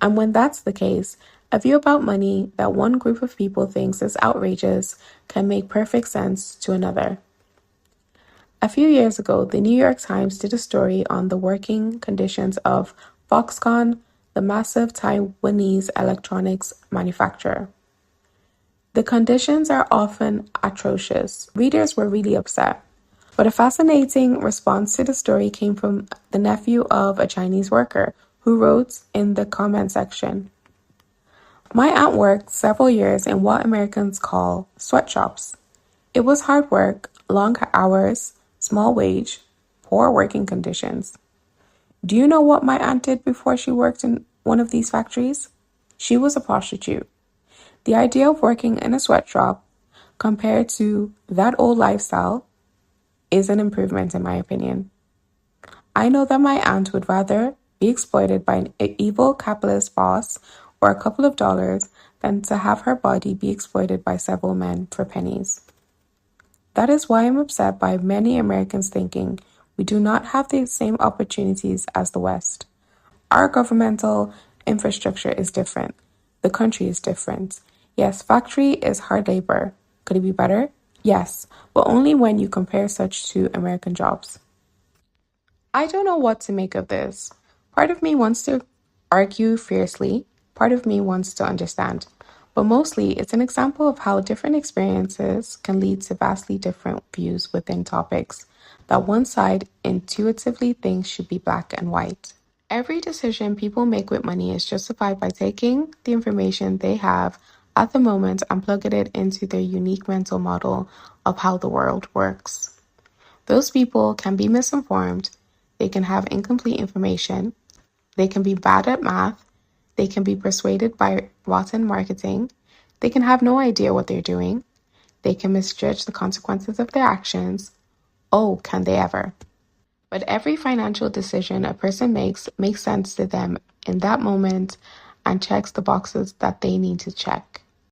And when that's the case, a view about money that one group of people thinks is outrageous can make perfect sense to another. A few years ago, the New York Times did a story on the working conditions of Foxconn, the massive Taiwanese electronics manufacturer. The conditions are often atrocious. Readers were really upset. But a fascinating response to the story came from the nephew of a Chinese worker, who wrote in the comment section, "My aunt worked several years in what Americans call sweatshops. It was hard work, long hours, small wage, poor working conditions. Do you know what my aunt did before she worked in one of these factories? She was a prostitute. The idea of working in a sweatshop, compared to that old lifestyle, is an improvement in my opinion. I know that my aunt would rather be exploited by an evil capitalist boss or a couple of dollars than to have her body be exploited by several men for pennies. That is why I'm upset by many Americans thinking we do not have the same opportunities as the West. Our governmental infrastructure is different. The country is different. Yes, factory is hard labor. Could it be better? Yes, but only when you compare such to American jobs." I don't know what to make of this. Part of me wants to argue fiercely, part of me wants to understand. But mostly, it's an example of how different experiences can lead to vastly different views within topics that one side intuitively thinks should be black and white. Every decision people make with money is justified by taking the information they have at the moment and plugging it into their unique mental model of how the world works. Those people can be misinformed, they can have incomplete information, they can be bad at math, they can be persuaded by rotten marketing, they can have no idea what they're doing, they can misjudge the consequences of their actions. Oh, can they ever? But every financial decision a person makes sense to them in that moment and checks the boxes that they need to check.